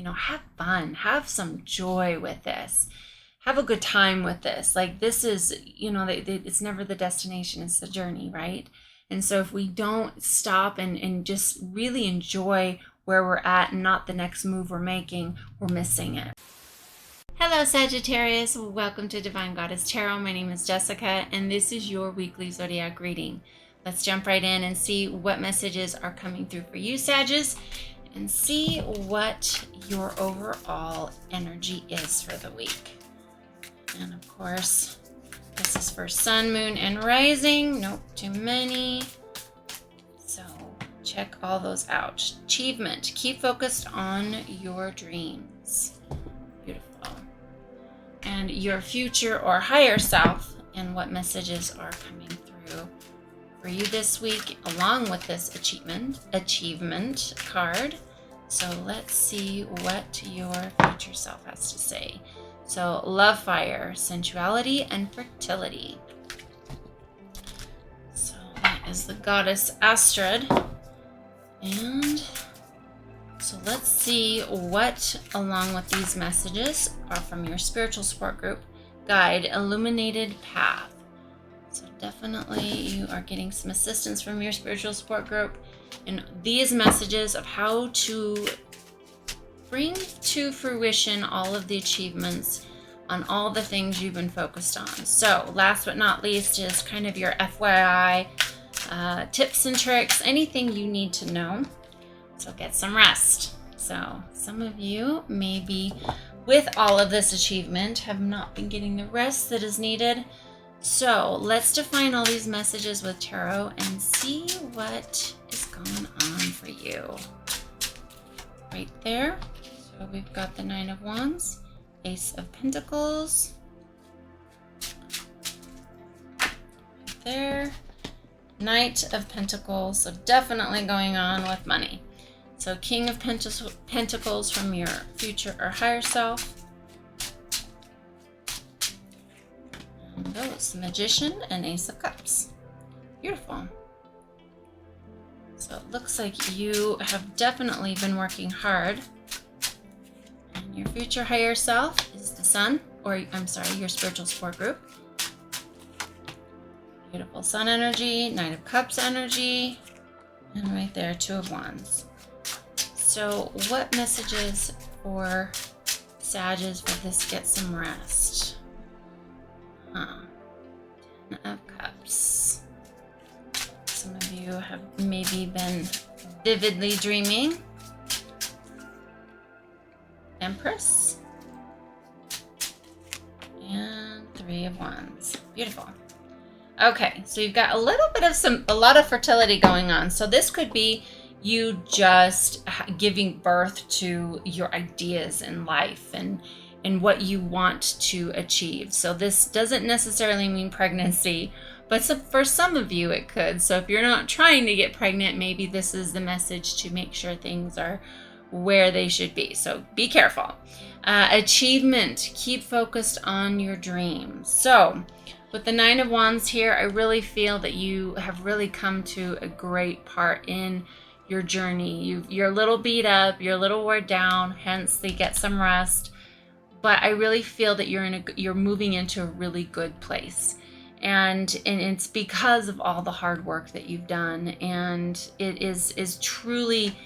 have fun, have some joy with this, have a good time with this. Like, this is, it's never the destination, it's the journey, right? And so if we don't stop and just really enjoy where we're at and not the next move we're making, we're missing it. Hello, Sagittarius. Welcome to Divine Goddess Tarot. My name is Jessica, and this is your weekly Zodiac reading. Let's jump right in and see what messages are coming through for you, Sagittarius, and see what your overall energy is for the week. And of course, this is for Sun, Moon, and Rising. Nope, too many. So check all those out. Achievement. Keep focused on your dreams. Beautiful. And your future or higher self, and what messages are coming through for you this week, along with this achievement card. So let's see what your future self has to say. So love, fire, sensuality, and fertility. So that is the goddess Astrid. And so let's see what, along with these messages, are from your spiritual support group, Guide, Illuminated Path. So definitely you are getting some assistance from your spiritual support group in these messages of how to bring to fruition all of the achievements on all the things you've been focused on. So last but not least is kind of your FYI tips and tricks, anything you need to know. So get some rest. So some of you maybe with all of this achievement have not been getting the rest that is needed. So let's define all these messages with tarot and see what is going on for you. Right there. So we've got the Nine of Wands, Ace of Pentacles. Right there. Knight of Pentacles. So definitely going on with money. So King of Pentacles from your future or higher self. And those, Magician and Ace of Cups. Beautiful. So it looks like you have definitely been working hard. And your future higher self is the Sun, or I'm sorry, your spiritual support group. Beautiful Sun energy, Knight of Cups energy, and right there, Two of Wands. So what messages for Sagittarius for this get some rest? Ten of Cups. Some of you have maybe been vividly dreaming. Empress. And Three of Wands. Beautiful. Okay, so you've got a lot of fertility going on. So this could be you just giving birth to your ideas in life and what you want to achieve. So this doesn't necessarily mean pregnancy, but for some of you it could. So if you're not trying to get pregnant, maybe this is the message to make sure things are where they should be. So be careful. Achievement, keep focused on your dreams. So with the Nine of Wands here, I really feel that you have really come to a great part in your journey. You're a little beat up, you're a little worn down, hence they get some rest. But I really feel that you're moving into a really good place. And it's because of all the hard work that you've done. And it is truly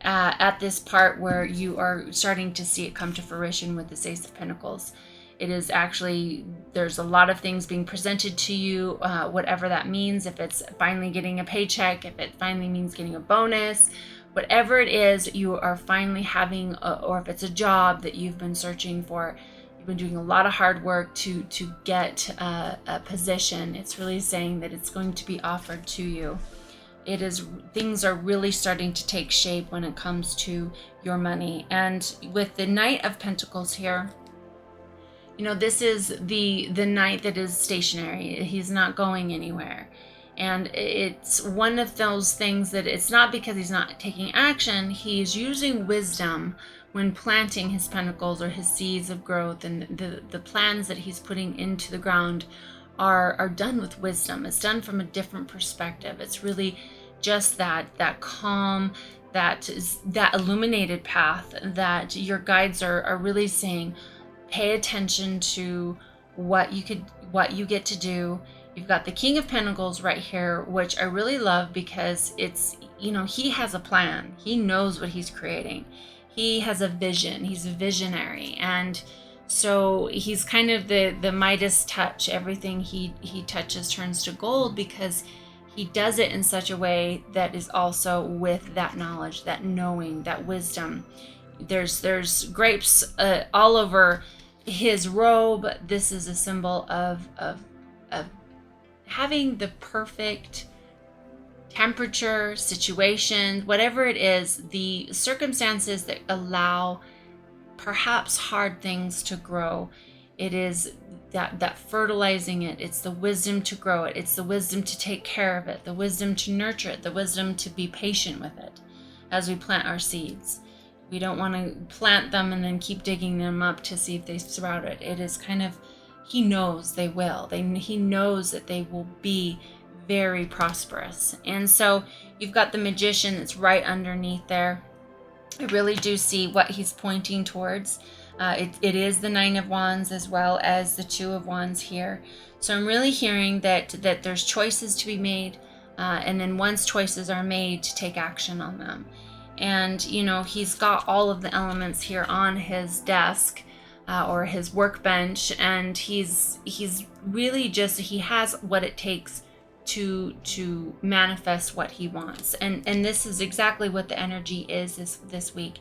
at this part where you are starting to see it come to fruition with this Ace of Pentacles. It is actually, there's a lot of things being presented to you, whatever that means. If it's finally getting a paycheck, if it finally means getting a bonus, whatever it is, you are finally having, or if it's a job that you've been searching for, you've been doing a lot of hard work to get a position. It's really saying that it's going to be offered to you. Things are really starting to take shape when it comes to your money. And with the Knight of Pentacles here, this is the knight that is stationary. He's not going anywhere. And it's one of those things that it's not because he's not taking action. He's using wisdom when planting his pentacles or his seeds of growth, and the plans that he's putting into the ground are done with wisdom. It's done from a different perspective. It's really just that calm, that is that illuminated path, that your guides are really saying, pay attention to what you get to do. You've got the King of Pentacles right here, which I really love because it's, he has a plan. He knows what he's creating. He has a vision. He's a visionary. And so he's kind of the Midas touch. Everything he touches turns to gold, because he does it in such a way that is also with that knowledge, that knowing, that wisdom. There's grapes all over his robe. This is a symbol of having the perfect temperature, situation, whatever it is, the circumstances that allow perhaps hard things to grow. It is that fertilizing it. It's the wisdom to grow it. It's the wisdom to take care of it, the wisdom to nurture it, the wisdom to be patient with it as we plant our seeds. We don't want to plant them and then keep digging them up to see if they sprout it. It is kind of, he knows they will. He knows that they will be very prosperous. And so you've got the Magician that's right underneath there. I really do see what he's pointing towards. It is the Nine of Wands as well as the Two of Wands here. So I'm really hearing that there's choices to be made, and then once choices are made, to take action on them. And he's got all of the elements here on his desk or his workbench, and he's really just, he has what it takes to manifest what he wants. And this is exactly what the energy is this week.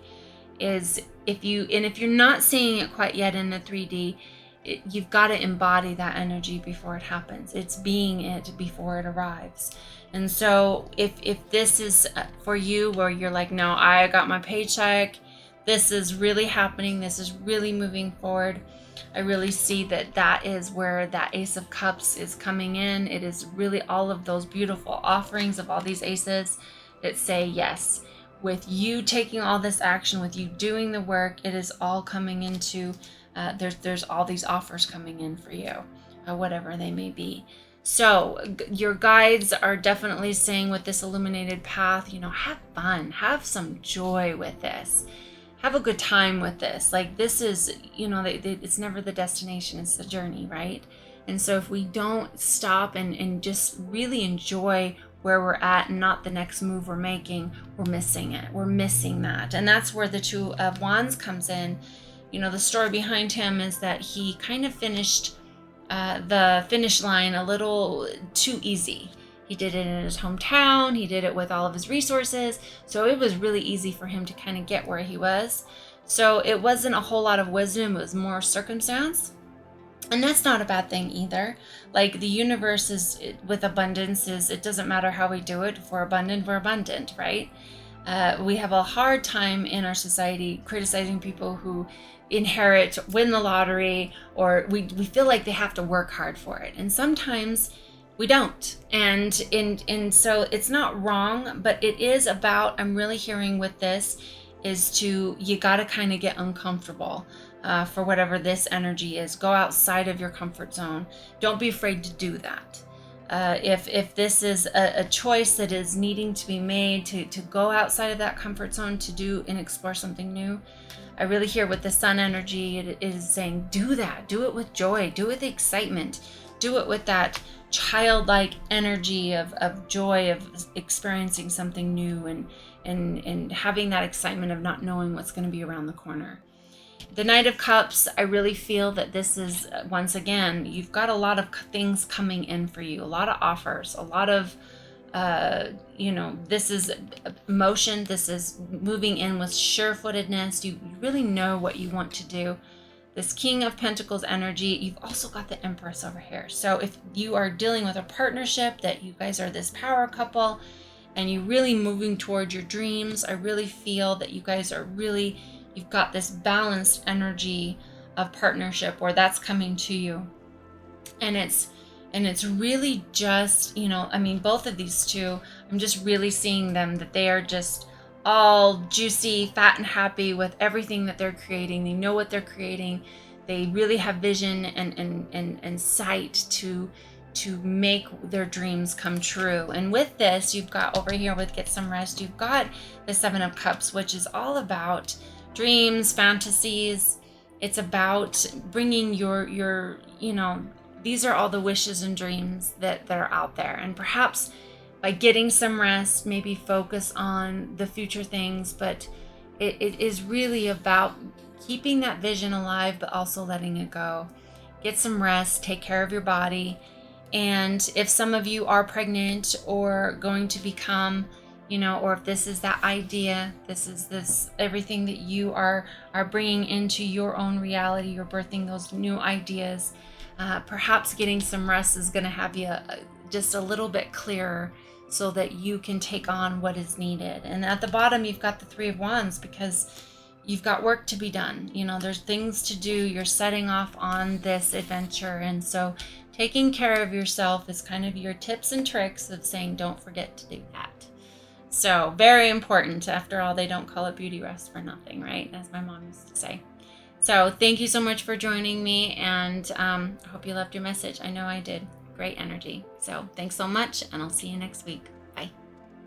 Is if you're not seeing it quite yet in the 3D, you've got to embody that energy before it happens. It's being it before it arrives. And so if this is for you, where you're like, no, I got my paycheck, this is really happening, this is really moving forward, I really see that is where that Ace of Cups is coming in. It is really all of those beautiful offerings of all these aces that say yes. With you taking all this action, with you doing the work, it is all coming into, there's all these offers coming in for you, whatever they may be. So your guides are definitely saying with this illuminated path, have fun, have some joy with this. Have a good time with this. Like, this is, it's never the destination, it's the journey, right? And so if we don't stop and just really enjoy where we're at and not the next move we're making, we're missing it. We're missing that. And that's where the Two of Wands comes in. The story behind him is that he kind of finished the finish line a little too easy. He did it in his hometown. He did it with all of his resources. So it was really easy for him to kind of get where he was. So it wasn't a whole lot of wisdom. It was more circumstance. And that's not a bad thing either. Like, the universe is with abundance, it doesn't matter how we do it. If we're abundant, right? We have a hard time in our society criticizing people who win the lottery, or we feel like they have to work hard for it. And sometimes we don't. And so it's not wrong, but it is about, I'm really hearing with this, is you got to kind of get uncomfortable for whatever this energy is. Go outside of your comfort zone. Don't be afraid to do that. If this is a choice that is needing to be made to go outside of that comfort zone to do and explore something new, I really hear with the Sun energy, it is saying, do that. Do it with joy. Do it with excitement. Do it with that childlike energy of joy, of experiencing something new and having that excitement of not knowing what's going to be around the corner. The Knight of Cups, I really feel that this is, once again, you've got a lot of things coming in for you, a lot of offers, a lot of, this is motion, this is moving in with sure-footedness. You really know what you want to do. This King of Pentacles energy, you've also got the Empress over here. So if you are dealing with a partnership, that you guys are this power couple and you're really moving towards your dreams, I really feel that you guys are really, you've got this balanced energy of partnership where that's coming to you. And it's really just, both of these two, I'm just really seeing them, that they are just all juicy, fat and happy with everything that they're creating. They know what they're creating. They really have vision and sight to to make their dreams come true. And with this, you've got over here with get some rest, you've got the Seven of Cups, which is all about dreams, fantasies. It's about bringing your these are all the wishes and dreams that are out there. And perhaps by getting some rest, maybe focus on the future things, but it is really about keeping that vision alive, but also letting it go. Get some rest, take care of your body. And if some of you are pregnant or going to become, or if this is that idea, this everything that you are bringing into your own reality, you're birthing those new ideas, perhaps getting some rest is going to have you just a little bit clearer so that you can take on what is needed. And at the bottom, you've got the Three of Wands because you've got work to be done. There's things to do. You're setting off on this adventure. And so taking care of yourself is kind of your tips and tricks of saying, don't forget to do that. So very important. After all, they don't call it beauty rest for nothing, right? As my mom used to say. So thank you so much for joining me. And I hope you loved your message. I know I did. Great energy. So thanks so much, and I'll see you next week.